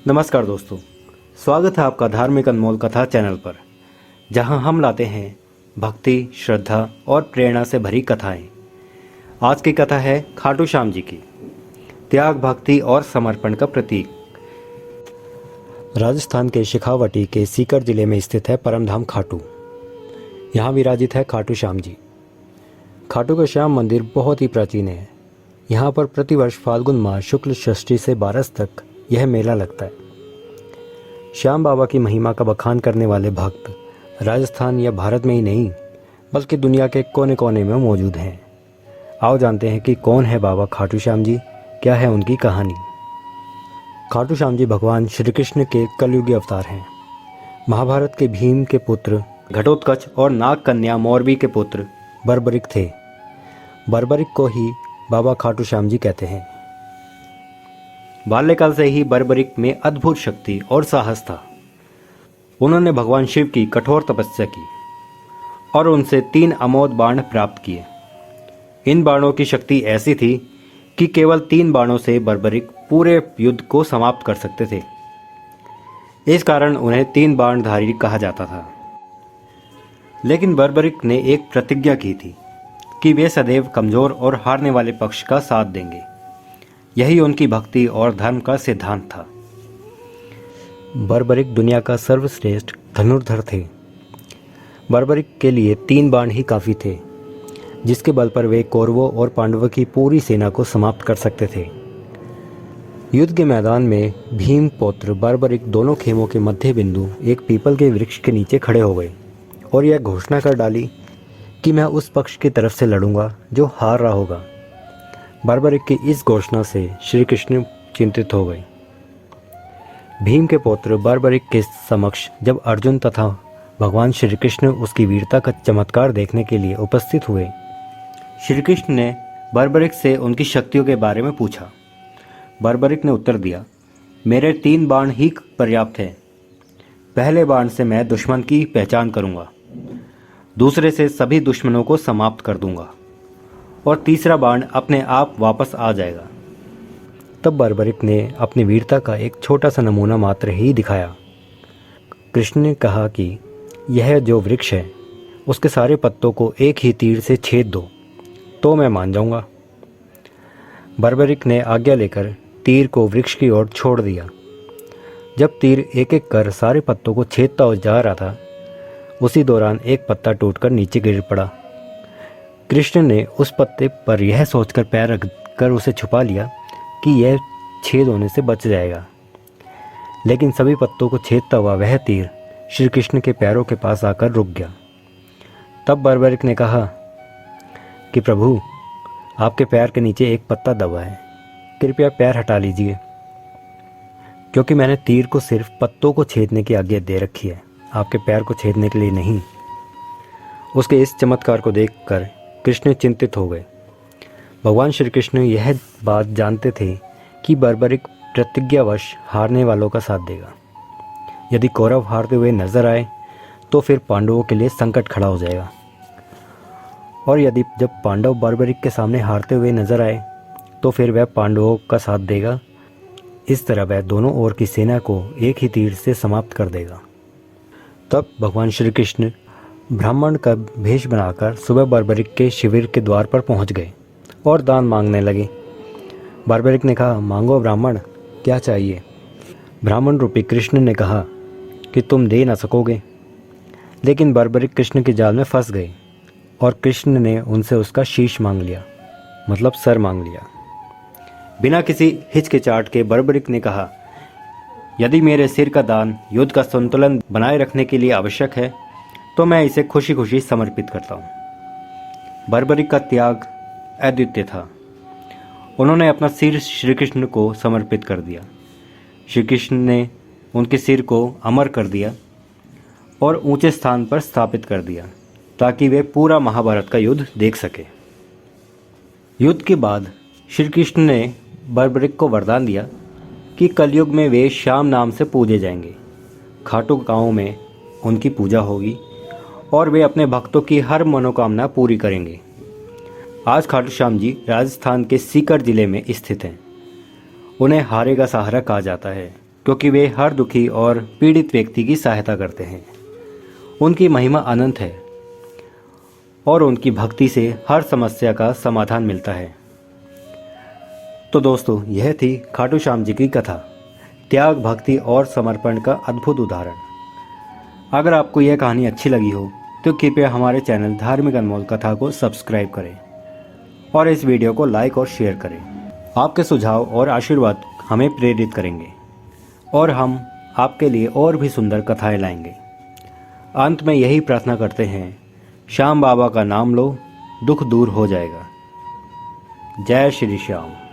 नमस्कार दोस्तों, स्वागत है आपका धार्मिक अनमोल कथा चैनल पर, जहां हम लाते हैं भक्ति, श्रद्धा और प्रेरणा से भरी कथाएं। आज की कथा है खाटू श्याम जी की, त्याग, भक्ति और समर्पण का प्रतीक। राजस्थान के शेखावटी के सीकर जिले में स्थित है परमधाम खाटू। यहाँ विराजित है खाटू श्याम जी। खाटू का श्याम मंदिर बहुत ही प्राचीन है। यहाँ पर प्रतिवर्ष फाल्गुन माह शुक्ल षष्ठी से 12 तक यह मेला लगता है। श्याम बाबा की महिमा का बखान करने वाले भक्त राजस्थान या भारत में ही नहीं बल्कि दुनिया के कोने कोने में मौजूद हैं। आओ जानते हैं कि कौन है बाबा खाटू श्याम जी, क्या है उनकी कहानी। खाटू श्याम जी भगवान श्री कृष्ण के कलयुगी अवतार हैं। महाभारत के भीम के पुत्र घटोत्कच और नाग कन्या मोरबी के पुत्र बर्बरिक थे। बर्बरिक को ही बाबा खाटू श्याम जी कहते हैं। बाल्यकाल से ही बर्बरिक में अद्भुत शक्ति और साहस था। उन्होंने भगवान शिव की कठोर तपस्या की और उनसे 3 अमोघ बाण प्राप्त किए। इन बाणों की शक्ति ऐसी थी कि केवल 3 बाणों से बर्बरिक पूरे युद्ध को समाप्त कर सकते थे। इस कारण उन्हें 3 बाणधारी कहा जाता था। लेकिन बर्बरिक ने एक प्रतिज्ञा की थी कि वे सदैव कमजोर और हारने वाले पक्ष का साथ देंगे। यही उनकी भक्ति और धर्म का सिद्धांत था। बर्बरिक दुनिया का सर्वश्रेष्ठ धनुर्धर थे। बर्बरिक के लिए 3 बाण ही काफ़ी थे, जिसके बल पर वे कौरवों और पांडवों की पूरी सेना को समाप्त कर सकते थे। युद्ध के मैदान में भीम पौत्र बर्बरिक दोनों खेमों के मध्य बिंदु एक पीपल के वृक्ष के नीचे खड़े हो गए और यह घोषणा कर डाली कि मैं उस पक्ष की तरफ से लड़ूंगा जो हार रहा होगा। बर्बरिक की इस घोषणा से श्री कृष्ण चिंतित हो गए। भीम के पौत्र बर्बरिक के समक्ष जब अर्जुन तथा भगवान श्री कृष्ण उसकी वीरता का चमत्कार देखने के लिए उपस्थित हुए, श्री कृष्ण ने बर्बरिक से उनकी शक्तियों के बारे में पूछा। बर्बरिक ने उत्तर दिया, मेरे 3 बाण ही पर्याप्त हैं। पहले बाण से मैं दुश्मन की पहचान करूंगा, दूसरे से सभी दुश्मनों को समाप्त कर दूंगा और तीसरा बाण अपने आप वापस आ जाएगा। तब बर्बरिक ने अपनी वीरता का एक छोटा सा नमूना मात्र ही दिखाया। कृष्ण ने कहा कि यह जो वृक्ष है उसके सारे पत्तों को एक ही तीर से छेद दो तो मैं मान जाऊंगा। बर्बरिक ने आज्ञा लेकर तीर को वृक्ष की ओर छोड़ दिया। जब तीर एक एक कर सारे पत्तों को छेदता जा रहा था, उसी दौरान एक पत्ता टूटकर नीचे गिर पड़ा। कृष्ण ने उस पत्ते पर यह सोचकर पैर रखकर उसे छुपा लिया कि यह छेद होने से बच जाएगा। लेकिन सभी पत्तों को छेदता हुआ वह तीर श्री कृष्ण के पैरों के पास आकर रुक गया। तब बर्बरिक ने कहा कि प्रभु, आपके पैर के नीचे एक पत्ता दबा है, कृपया पैर हटा लीजिए, क्योंकि मैंने तीर को सिर्फ पत्तों को छेदने की आज्ञा दे रखी है, आपके पैर को छेदने के लिए नहीं। उसके इस चमत्कार को देखकर कृष्ण चिंतित हो गए। भगवान श्री कृष्ण यह बात जानते थे कि बर्बरिक प्रतिज्ञावश हारने वालों का साथ देगा। यदि कौरव हारते हुए नजर आए तो फिर पांडवों के लिए संकट खड़ा हो जाएगा, और यदि जब पांडव बर्बरिक के सामने हारते हुए नजर आए तो फिर वह पांडवों का साथ देगा। इस तरह वह दोनों ओर की सेना को एक ही तीर से समाप्त कर देगा। तब भगवान श्री कृष्ण ब्राह्मण का भेष बनाकर सुबह बर्बरिक के शिविर के द्वार पर पहुंच गए और दान मांगने लगे। बर्बरिक ने कहा, मांगो ब्राह्मण, क्या चाहिए। ब्राह्मण रूपी कृष्ण ने कहा कि तुम दे ना सकोगे। लेकिन बर्बरिक कृष्ण के जाल में फंस गए और कृष्ण ने उनसे उसका शीश मांग लिया, मतलब सर मांग लिया। बिना किसी हिचकिचाहट के बर्बरिक ने कहा, यदि मेरे सिर का दान युद्ध का संतुलन बनाए रखने के लिए आवश्यक है तो मैं इसे खुशी खुशी समर्पित करता हूँ। बर्बरिक का त्याग अद्वितीय था। उन्होंने अपना सिर श्री कृष्ण को समर्पित कर दिया। श्री कृष्ण ने उनके सिर को अमर कर दिया और ऊंचे स्थान पर स्थापित कर दिया ताकि वे पूरा महाभारत का युद्ध देख सके। युद्ध के बाद श्री कृष्ण ने बर्बरिक को वरदान दिया कि कलयुग में वे श्याम नाम से पूजे जाएंगे। खाटू गांव में उनकी पूजा होगी और वे अपने भक्तों की हर मनोकामना पूरी करेंगे। आज खाटू श्याम जी राजस्थान के सीकर जिले में स्थित हैं। उन्हें हारे का सहारा कहा जाता है क्योंकि वे हर दुखी और पीड़ित व्यक्ति की सहायता करते हैं। उनकी महिमा अनंत है और उनकी भक्ति से हर समस्या का समाधान मिलता है। तो दोस्तों, यह थी खाटू श्याम जी की कथा, त्याग, भक्ति और समर्पण का अद्भुत उदाहरण। अगर आपको यह कहानी अच्छी लगी हो तो कृपया हमारे चैनल धार्मिक अनमोल कथा को सब्सक्राइब करें और इस वीडियो को लाइक और शेयर करें। आपके सुझाव और आशीर्वाद हमें प्रेरित करेंगे और हम आपके लिए और भी सुंदर कथाएं लाएंगे। अंत में यही प्रार्थना करते हैं, श्याम बाबा का नाम लो, दुख दूर हो जाएगा। जय श्री श्याम।